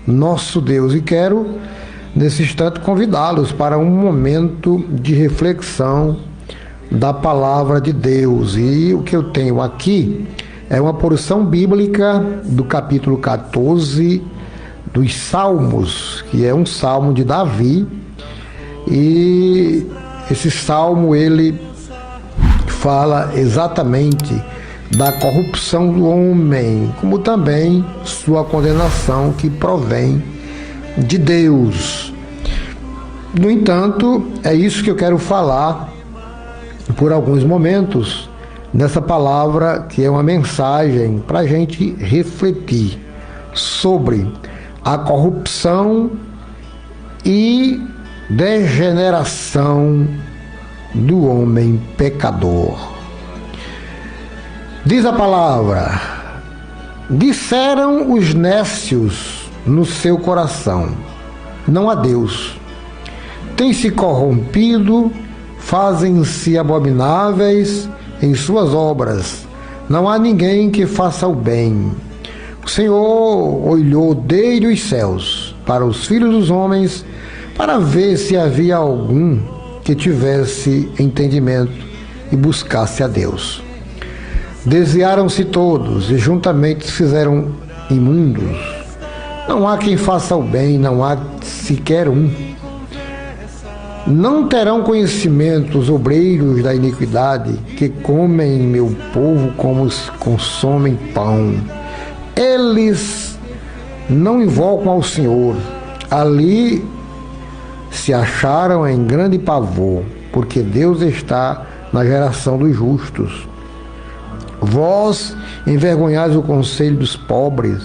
nosso Deus. E quero, nesse instante, convidá-los para um momento de reflexão da palavra de Deus. E o que eu tenho aqui é uma porção bíblica do capítulo 14 dos Salmos, que é um salmo de Davi. E esse salmo, ele fala exatamente da corrupção do homem, como também sua condenação, que provém de Deus. No entanto, é isso que eu quero falar por alguns momentos nessa palavra, que é uma mensagem para a gente refletir sobre a corrupção e degeneração do homem pecador. Diz a palavra: disseram os nécios no seu coração, não há Deus. Tem-se corrompido, fazem-se abomináveis em suas obras. Não há ninguém que faça o bem. O Senhor olhou desde os céus para os filhos dos homens, para ver se havia algum que tivesse entendimento e buscasse a Deus. Desviaram-se todos e juntamente se fizeram imundos. Não há quem faça o bem, não há sequer um. Não terão conhecimento os obreiros da iniquidade, que comem meu povo como consomem pão. Eles não invocam ao Senhor. Ali se acharam em grande pavor, porque Deus está na geração dos justos. Vós envergonhais o conselho dos pobres,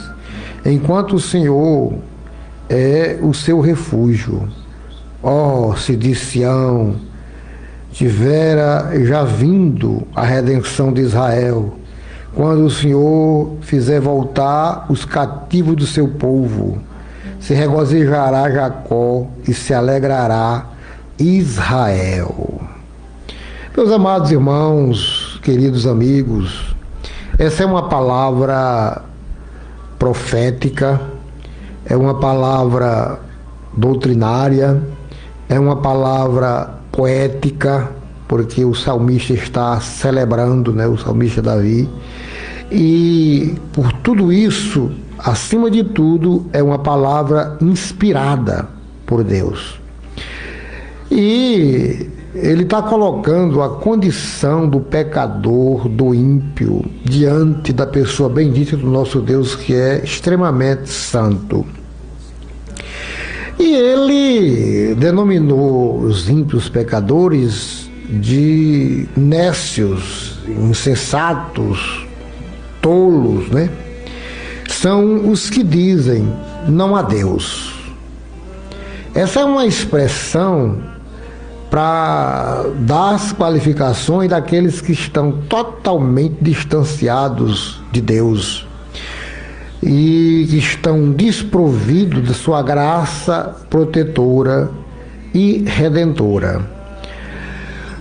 enquanto o Senhor é o seu refúgio. Ó, se de Sião tivera já vindo a redenção de Israel, quando o Senhor fizer voltar os cativos do seu povo, se regozijará Jacó e se alegrará Israel. Meus amados irmãos, queridos amigos, essa é uma palavra profética, é uma palavra doutrinária, é uma palavra poética, porque o salmista está celebrando, o salmista Davi. E por tudo isso, acima de tudo, é uma palavra inspirada por Deus. E ele está colocando a condição do pecador, do ímpio, diante da pessoa bendita do nosso Deus, que é extremamente santo. E ele denominou os ímpios pecadores de nécios, insensatos, tolos, São os que dizem, não há Deus. Essa é uma expressão para dar as qualificações daqueles que estão totalmente distanciados de Deus e que estão desprovidos de sua graça protetora e redentora.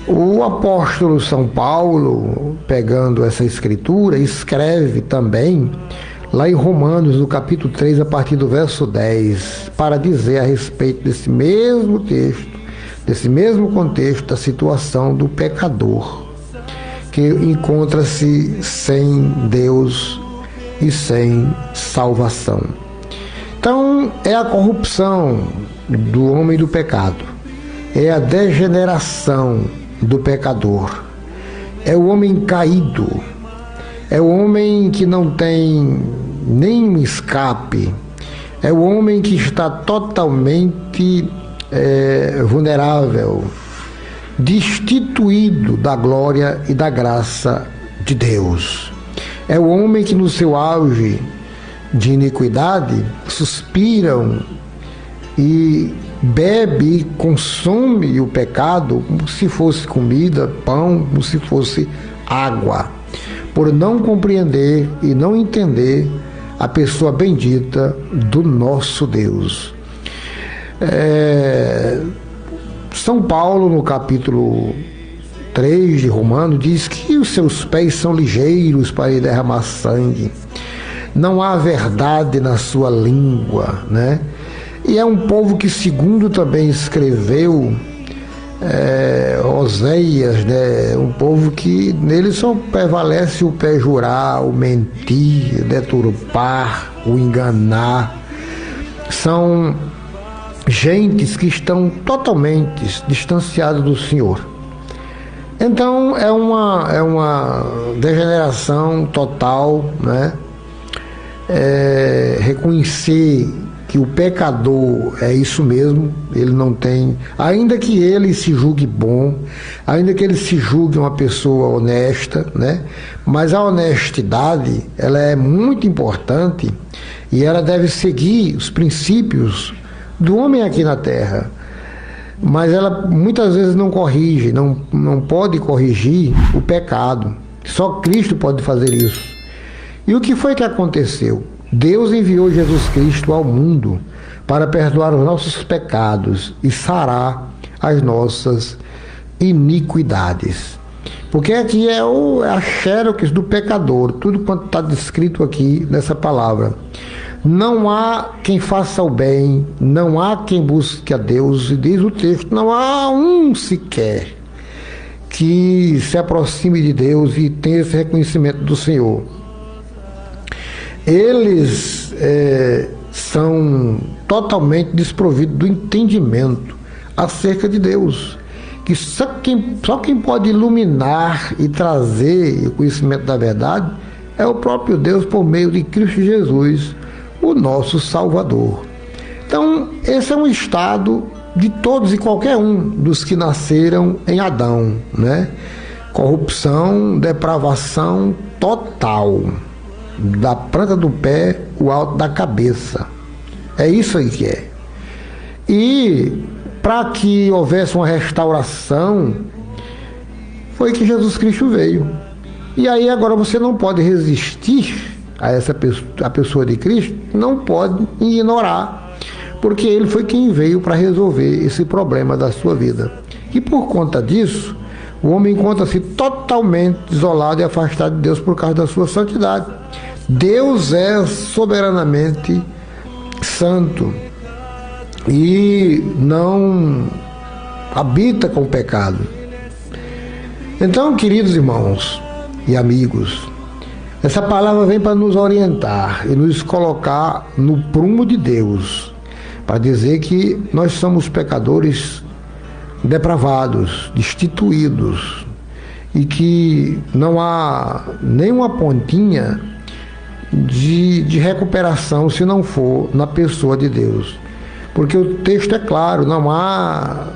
O apóstolo São Paulo, pegando essa escritura, escreve também lá em Romanos, no capítulo 3, a partir do verso 10, para dizer a respeito desse mesmo texto, desse mesmo contexto, da situação do pecador, que encontra-se sem Deus e sem salvação. Então, é a corrupção do homem do pecado, é a degeneração do pecador, é o homem caído, é o homem que não tem nem escape, é o homem que está totalmente vulnerável, destituído da glória e da graça de Deus. É o homem que no seu auge de iniquidade suspiram e bebe e consome o pecado como se fosse comida, pão, como se fosse água, por não compreender e não entender a pessoa bendita do nosso Deus. São Paulo, no capítulo 3 de Romanos, diz que os seus pés são ligeiros para derramar sangue. não há verdade na sua língua, né? E é um povo que, segundo também escreveu Oséias, né? Um povo que nele só prevalece o perjurar, o mentir, o deturpar, o enganar. São gentes que estão totalmente distanciadas do Senhor. Então é uma degeneração total, né? Reconhecer que o pecador é isso mesmo, ele não tem, ainda que ele se julgue bom, ainda que ele se julgue uma pessoa honesta, né? Mas a honestidade, ela é muito importante e ela deve seguir os princípios do homem aqui na terra. Mas ela muitas vezes não corrige, não pode corrigir o pecado. Só Cristo pode fazer isso. E o que foi que aconteceu? Deus enviou Jesus Cristo ao mundo para perdoar os nossos pecados e sarar as nossas iniquidades. Porque aqui é a xerox do pecador, tudo quanto está descrito aqui nessa palavra. Não há quem faça o bem, não há quem busque a Deus, e diz o texto, não há um sequer que se aproxime de Deus e tenha esse reconhecimento do Senhor. Eles são totalmente desprovidos do entendimento acerca de Deus, que só quem pode iluminar e trazer o conhecimento da verdade é o próprio Deus por meio de Cristo Jesus, o nosso Salvador. Então, esse é um estado de todos e qualquer um dos que nasceram em Adão, né? Corrupção, depravação total, da planta do pé, o alto da cabeça. É isso aí que é. E para que houvesse uma restauração, foi que Jesus Cristo veio. E aí agora você não pode resistir a pessoa de Cristo, não pode ignorar, porque ele foi quem veio para resolver esse problema da sua vida. E por conta disso, o homem encontra-se totalmente isolado e afastado de Deus por causa da sua santidade. Deus é soberanamente santo e não habita com o pecado. Então, queridos irmãos e amigos, essa palavra vem para nos orientar e nos colocar no prumo de Deus, para dizer que nós somos pecadores depravados, destituídos, e que não há nenhuma pontinha de recuperação se não for na pessoa de Deus. Porque o texto é claro, não há,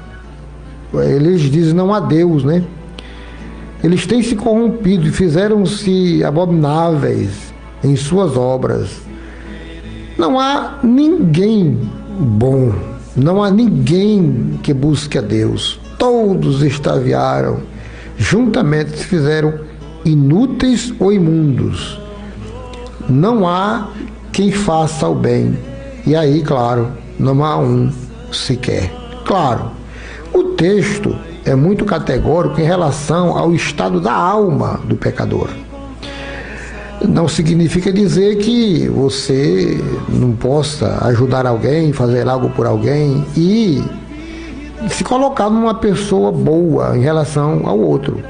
eles dizem não há Deus, né? Eles têm se corrompido e fizeram-se abomináveis em suas obras. Não há ninguém bom, não há ninguém que busque a Deus. Todos extraviaram, juntamente se fizeram inúteis ou imundos. Não há quem faça o bem. E aí, claro, não há um sequer. Claro, o texto é muito categórico em relação ao estado da alma do pecador. Não significa dizer que você não possa ajudar alguém, fazer algo por alguém e se colocar numa pessoa boa em relação ao outro.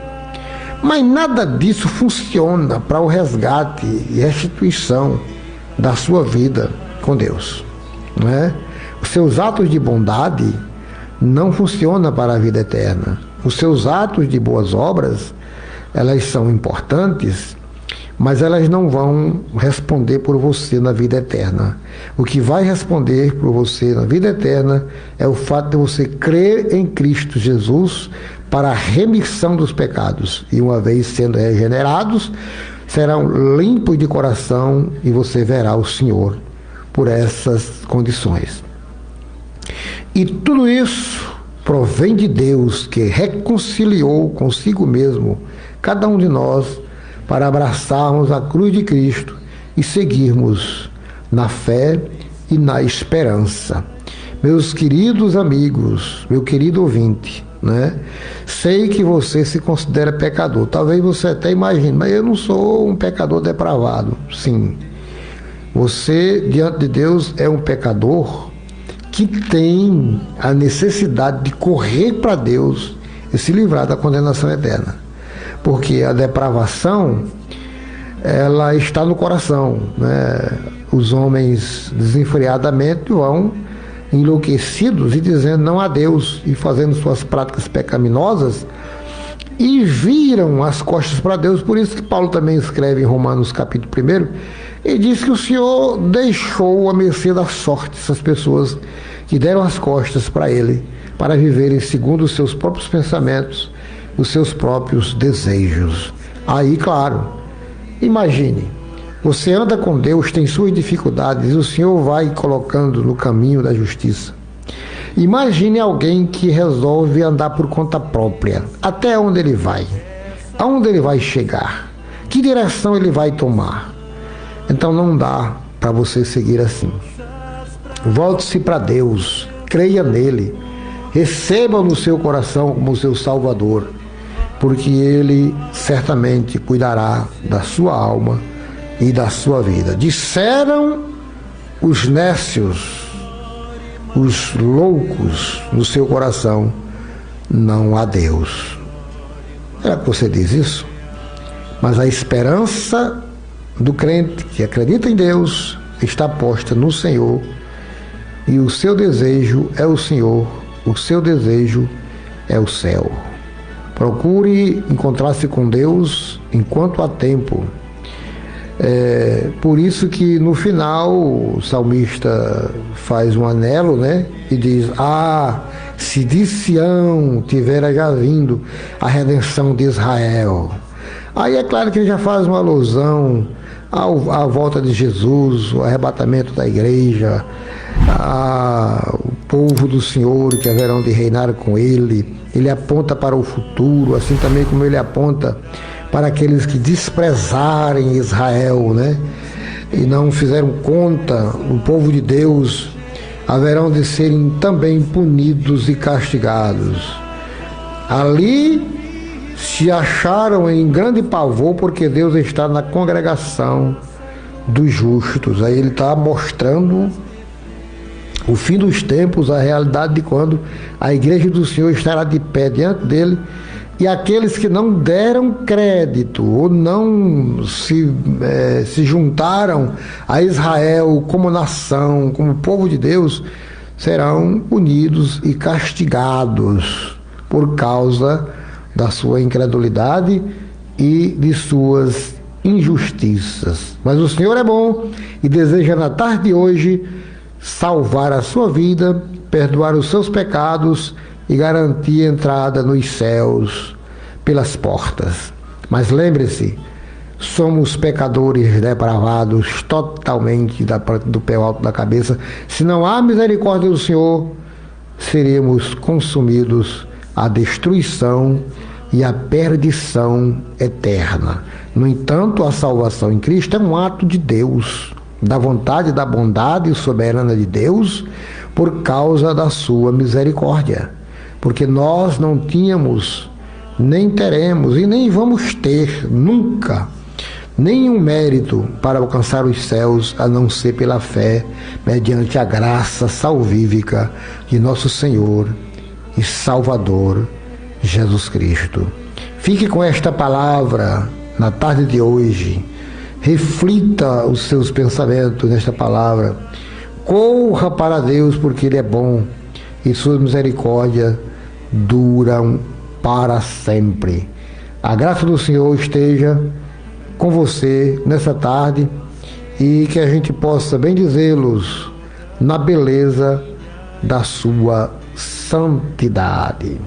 Mas nada disso funciona para o resgate e restituição da sua vida com Deus, não é? Os seus atos de bondade não funcionam para a vida eterna. Os seus atos de boas obras, elas são importantes, mas elas não vão responder por você na vida eterna. O que vai responder por você na vida eterna é o fato de você crer em Cristo Jesus para a remissão dos pecados. E uma vez sendo regenerados, serão limpos de coração e você verá o Senhor por essas condições. E tudo isso provém de Deus, que reconciliou consigo mesmo cada um de nós para abraçarmos a cruz de Cristo e seguirmos na fé e na esperança. Meus queridos amigos, meu querido ouvinte, né? Sei que você se considera pecador. Talvez você até imagine, mas eu não sou um pecador depravado. Sim, Você, diante de Deus, é um pecador que tem a necessidade de correr para Deus e se livrar da condenação eterna. Porque a depravação, ela está no coração, né? Os homens desenfreadamente vão enlouquecidos e dizendo não a Deus e fazendo suas práticas pecaminosas e viram as costas para Deus. Por isso que Paulo também escreve em Romanos capítulo 1 e diz que o Senhor deixou a mercê da sorte essas pessoas que deram as costas para ele, para viverem segundo os seus próprios pensamentos, os seus próprios desejos. Aí, claro, imagine, você anda com Deus, tem suas dificuldades, e o Senhor vai colocando no caminho da justiça. Imagine alguém que resolve andar por conta própria. Até onde ele vai? Aonde ele vai chegar? Que direção ele vai tomar? Então não dá para você seguir assim. Volte-se para Deus, creia nele, receba no seu coração como seu Salvador, porque ele certamente cuidará da sua alma e da sua vida. Disseram os nécios, os loucos no seu coração, não há Deus. Será que você diz isso? Mas a esperança do crente que acredita em Deus está posta no Senhor, e o seu desejo é o Senhor, o seu desejo é o céu. Procure encontrar-se com Deus enquanto há tempo. Por isso que no final o salmista faz um anelo, né? E diz, se de Sião tivera já vindo a redenção de Israel. Aí é claro que ele já faz uma alusão à volta de Jesus, o arrebatamento da igreja, o povo do Senhor que haverão de reinar com ele. Ele aponta para o futuro, assim também como ele aponta para aqueles que desprezarem Israel, né? E não fizeram conta, o povo de Deus haverão de serem também punidos e castigados. Ali se acharam em grande pavor, porque Deus está na congregação dos justos. Aí ele está mostrando o fim dos tempos, a realidade de quando a igreja do Senhor estará de pé diante dele, e aqueles que não deram crédito ou não se juntaram a Israel como nação, como povo de Deus, serão punidos e castigados por causa da sua incredulidade e de suas injustiças. Mas o Senhor é bom e deseja na tarde de hoje salvar a sua vida, perdoar os seus pecados e garantir entrada nos céus pelas portas. Mas lembre-se, somos pecadores depravados totalmente do pé alto da cabeça. Se não há misericórdia do Senhor, seremos consumidos à destruição e à perdição eterna. No entanto, a salvação em Cristo é um ato de Deus, da vontade, da bondade soberana de Deus, por causa da sua misericórdia. Porque nós não tínhamos, nem teremos e nem vamos ter nunca nenhum mérito para alcançar os céus, a não ser pela fé, mediante a graça salvífica de nosso Senhor e Salvador Jesus Cristo. Fique com esta palavra na tarde de hoje. Reflita os seus pensamentos nesta palavra. Corra para Deus, porque Ele é bom e sua misericórdia duram para sempre. A graça do Senhor esteja com você nessa tarde e que a gente possa bendizê-los na beleza da sua santidade.